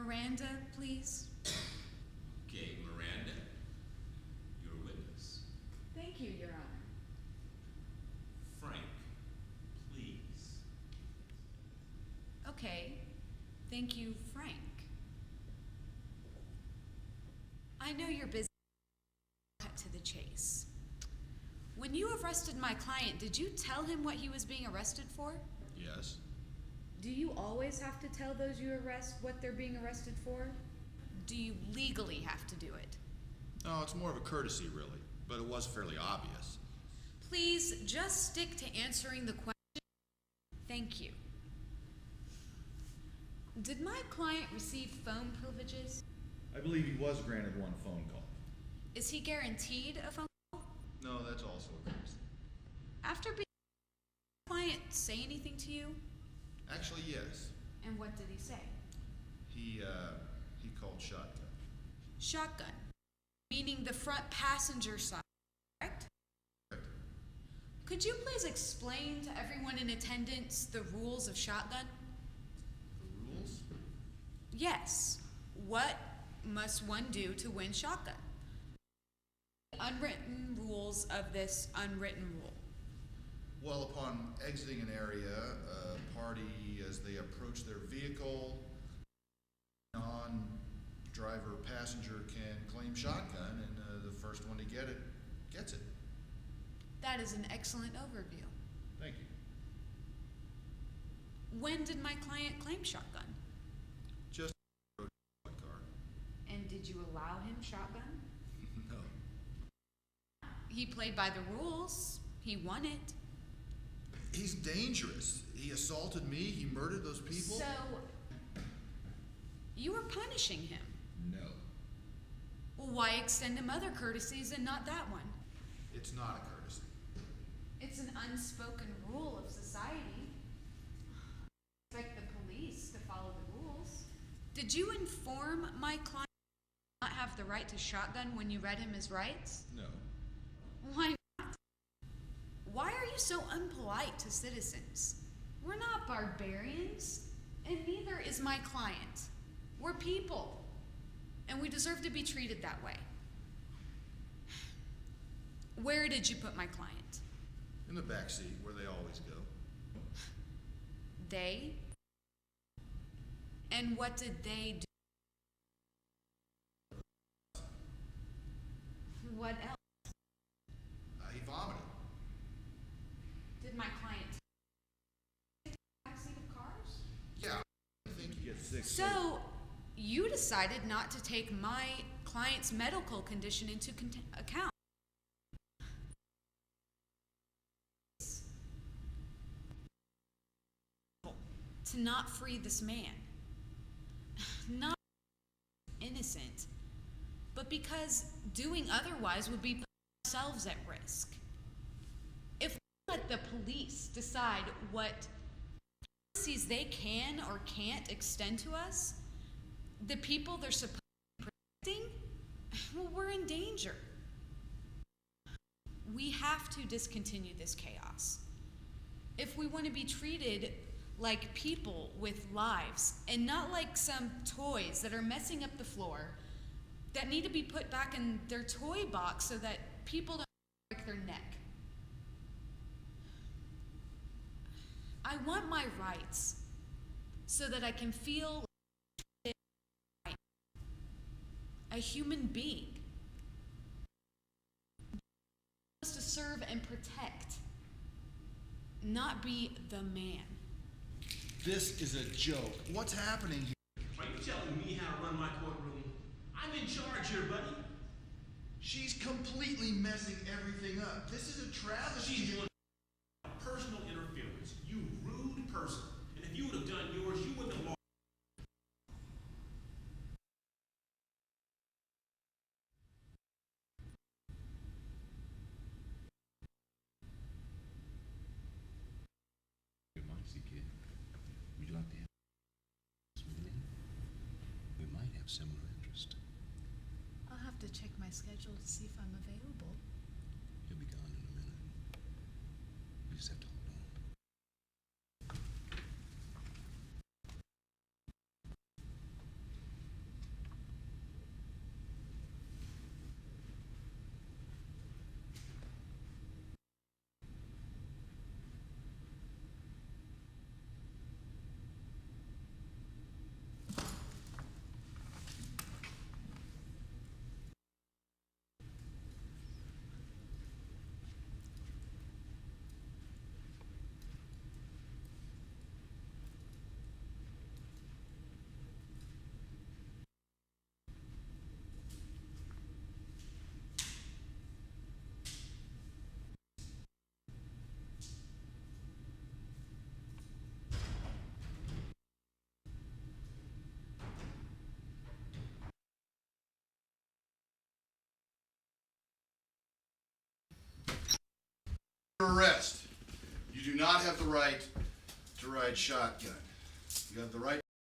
Miranda, please. Okay, Miranda, your witness. Thank you, Your Honor. Frank, please. Okay. Thank you, Frank. I know you're busy. Cut to the chase. When you arrested my client, did you tell him what he was being arrested for? Yes. Do you always have to tell those you arrest what they're being arrested for? Do you legally have to do it? No, it's more of a courtesy, really, but it was fairly obvious. Please just stick to answering the question. Thank you. Did my client receive phone privileges? I believe he was granted one phone call. Is he guaranteed a phone call? No, that's also a courtesy. After being did my client say anything to you? Actually, yes. And what did he say? He called shotgun. Shotgun, meaning the front passenger side, correct? Correct. Could you please explain to everyone in attendance the rules of shotgun? The rules? Yes. What must one do to win shotgun? Unwritten rules of this unwritten rule. Well, upon exiting an area, a party, as they approach their vehicle, non-driver passenger can claim shotgun, and the first one to get it gets it. That is an excellent overview. Thank you. When did my client claim shotgun? Just approached my car. And did you allow him shotgun? No. He played by the rules. He won it. He's dangerous. He assaulted me. He murdered those people. So, you were punishing him. No. Well, why extend him other courtesies and not that one? It's not a courtesy. It's an unspoken rule of society. Expect the police to follow the rules. Did you inform my client not have the right to shotgun when you read him his rights? No. Why not? Why are you so unpolite to citizens? We're not barbarians, and neither is my client. We're people, and we deserve to be treated that way. Where did you put my client? In the back seat, where they always go. They? And what did they do? What else? He vomited. Did my client take the backseat of cars? Yeah. I think you get sick. So, you decided not to take my client's medical condition into account. To not free this man. Not innocent, but because doing otherwise would be putting ourselves at risk. If we let the police decide what policies they can or can't extend to us, the people they're supposed to be protecting, well, we're in danger. We have to discontinue this chaos. If we want to be treated like people with lives and not like some toys that are messing up the floor that need to be put back in their toy box so that people don't break their neck. I want my rights so that I can feel like a human being. To serve and protect, not be the man. This is a joke. What's happening here? Are you telling me how to run my courtroom? I'm in charge here, buddy. She's completely messing everything up. This is a travesty. She's doing personal interference. You rude person. And if you would have done yours, you wouldn't have lost. Your Moxie kid. Would you like to have this with me? We might have similar interest. I'll have to check my schedule to see if I'm available. He'll be gone in a minute. We just have to hold on. arrest. You do not have the right to ride shotgun. You have the right